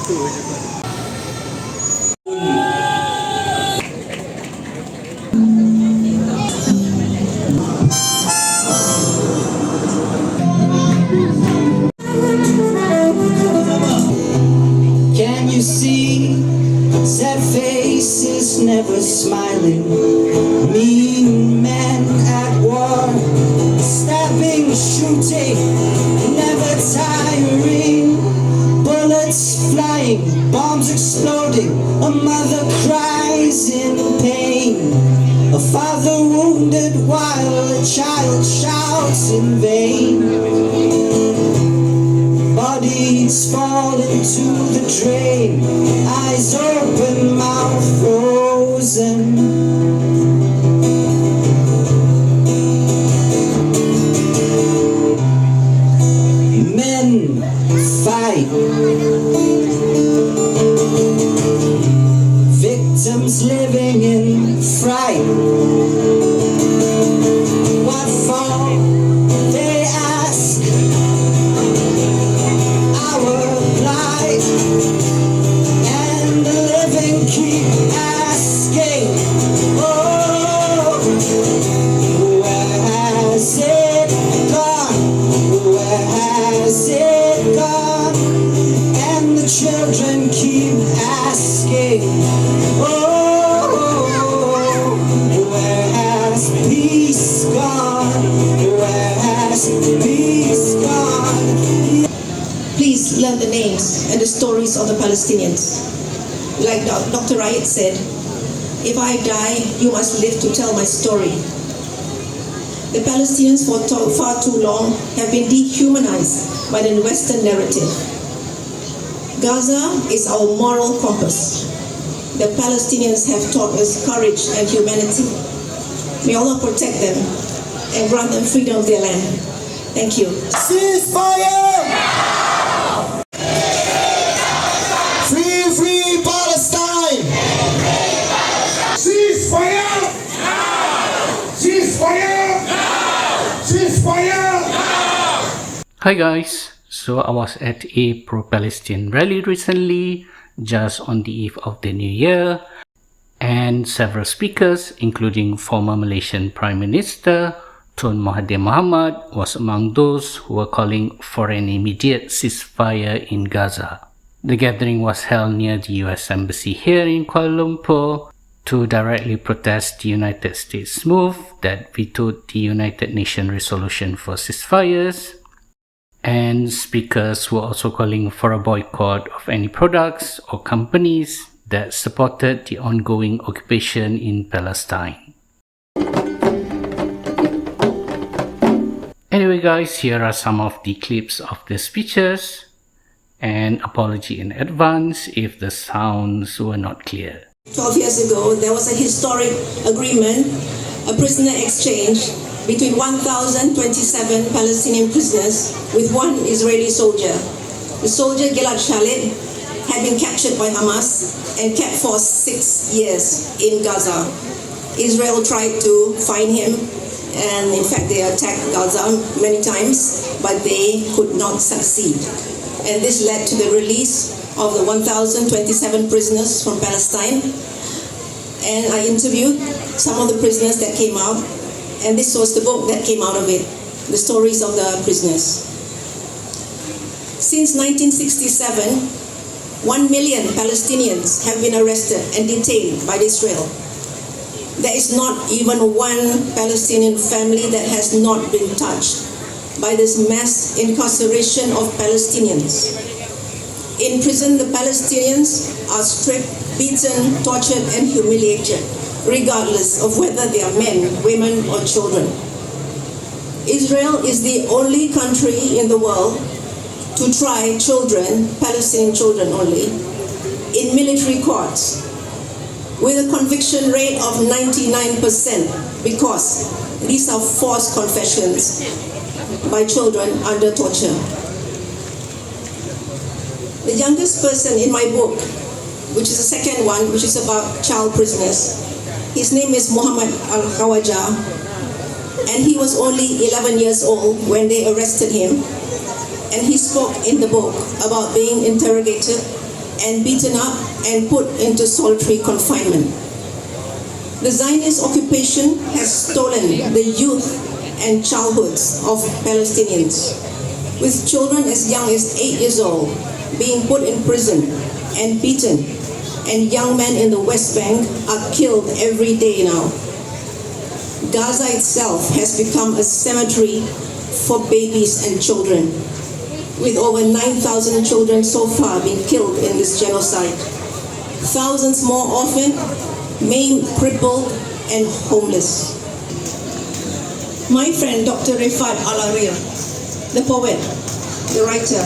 Can you see sad faces never smiling? Mean men at war, stabbing, shooting, never tiring. Bullets flying, bombs exploding, a mother cries in pain. A father wounded while a child shouts in vain. Bodies fall into the drain, eyes open, mouth frozen. Men fight, victims living in fright. What for, they ask, our plight, and the living keep asking, oh, where has it gone? Where has it gone? And the children keep asking, oh, where has peace gone? Where has peace gone? Please learn the names and the stories of the Palestinians. Like Dr. Rayet said, if I die, you must live to tell my story. The Palestinians for far too long have been dehumanized by the Western narrative. Gaza is our moral compass. The Palestinians have taught us courage and humanity. May Allah protect them and grant them freedom of their land. Thank you. Ceasefire! Free Palestine! Ceasefire! Ceasefire! Ceasefire! Hi guys, so I was at a pro-Palestinian rally recently, just on the eve of the new year, and several speakers, including former Malaysian Prime Minister Tun Mahathir Mohamad, was among those who were calling for an immediate ceasefire in Gaza. The gathering was held near the US Embassy here in Kuala Lumpur to directly protest the United States' move that vetoed the United Nations resolution for ceasefires. And speakers were also calling for a boycott of any products or companies that supported the ongoing occupation in Palestine. Anyway guys, here are some of the clips of the speeches, and apology in advance if the sounds were not clear. 12 years ago, there was a historic agreement, a prisoner exchange between 1,027 Palestinian prisoners with one Israeli soldier. The soldier Gilad Shalit had been captured by Hamas and kept for 6 years in Gaza. Israel tried to find him, and in fact they attacked Gaza many times, but they could not succeed. And this led to the release of the 1,027 prisoners from Palestine. And I interviewed some of the prisoners that came out, and this was the book that came out of it, the stories of the prisoners. Since 1967, 1 million Palestinians have been arrested and detained by Israel. There is not even one Palestinian family that has not been touched by this mass incarceration of Palestinians. In prison, the Palestinians are stripped, beaten, tortured, and humiliated, regardless of whether they are men, women, or children. Israel is the only country in the world to try children, Palestinian children only, in military courts, with a conviction rate of 99%, because these are forced confessions by children under torture. The youngest person in my book, which is the second one, which is about child prisoners, his name is Muhammad Al-Khawaja, and he was only 11 years old when they arrested him. And he spoke in the book about being interrogated and beaten up and put into solitary confinement. The Zionist occupation has stolen the youth and childhoods of Palestinians, with children as young as 8 years old being put in prison and beaten, and young men in the West Bank are killed every day now. Gaza itself has become a cemetery for babies and children, with over 9,000 children so far being killed in this genocide. Thousands more orphaned, maimed, crippled, and homeless. My friend Dr. Rifat Alarir, the poet, the writer,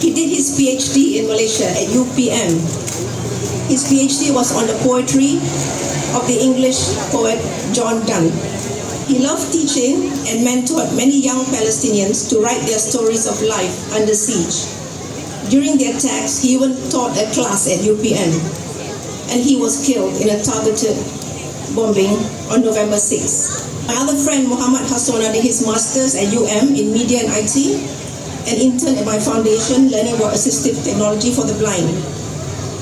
he did his PhD in Malaysia at UPM. His PhD was on the poetry of the English poet John Donne. He loved teaching and mentored many young Palestinians to write their stories of life under siege. During the attacks, he even taught a class at UPM, and he was killed in a targeted bombing on November 6. My other friend Muhammad Hasona did his master's at UM in Media and IT, and interned at my foundation learning about assistive technology for the blind.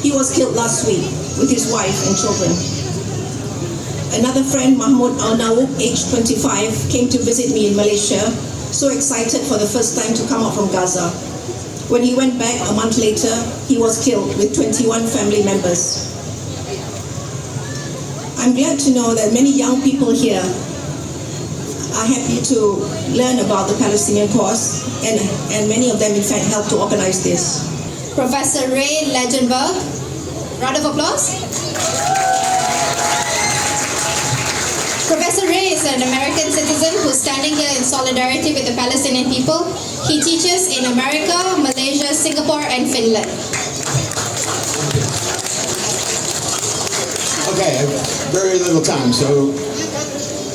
He was killed last week with his wife and children. Another friend, Mahmoud Al-Nawuk, aged 25, came to visit me in Malaysia, so excited for the first time to come out from Gaza. When he went back a month later, he was killed with 21 family members. I'm glad to know that many young people here are happy to learn about the Palestinian cause, and many of them in fact helped to organize this. Professor Ray Legenberg, round of applause. Professor Ray is an American citizen who's standing here in solidarity with the Palestinian people. He teaches in America, Malaysia, Singapore, and Finland. Okay, I have very little time. So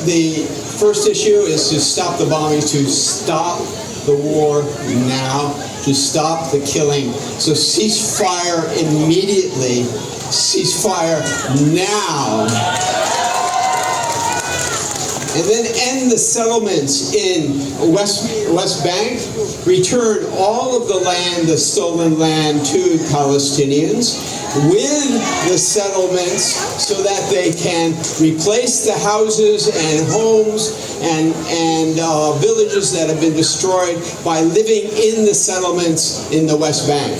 the first issue is to stop the bombing, to stop the war now, to stop the killing. So ceasefire immediately, ceasefire now. And then end the settlements in West Bank, return all of the land, the stolen land, to Palestinians with the settlements so that they can replace the houses and homes and villages that have been destroyed by living in the settlements in the West Bank.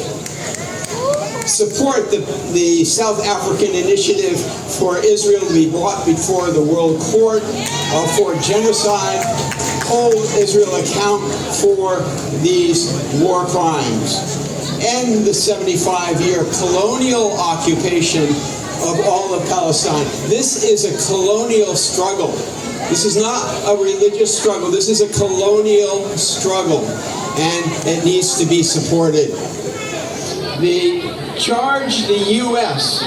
Support the South African initiative for Israel to be brought before the World Court for genocide. Hold Israel account for these war crimes. End the 75-year colonial occupation of all of Palestine. This is a colonial struggle. This is not a religious struggle. This is a colonial struggle, and it needs to be supported. Charge the U.S.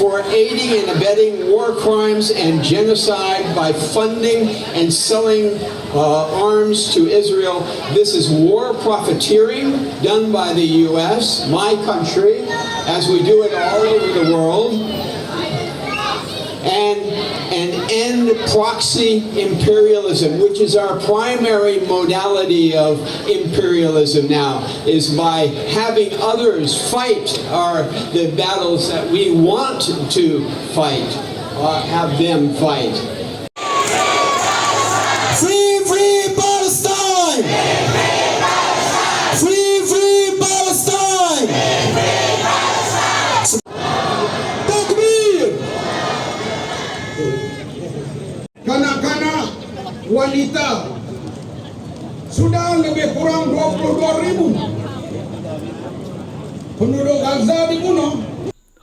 for aiding and abetting war crimes and genocide by funding and selling arms to Israel. This is war profiteering done by the U.S., my country, as we do it all over the world. And end proxy imperialism, which is our primary modality of imperialism now, is by having others fight the battles that we want to fight, have them fight. Free, free Palestine! Free, free Palestine! Takbir! Kanak-kanak, wanita, sudah lebih kurang 22.000 penduduk Gaza dibunuh.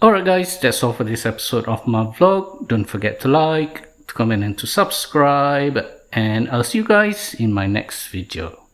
Alright guys, that's all for this episode of my vlog. Don't forget to like, to comment and to subscribe, and I'll see you guys in my next video.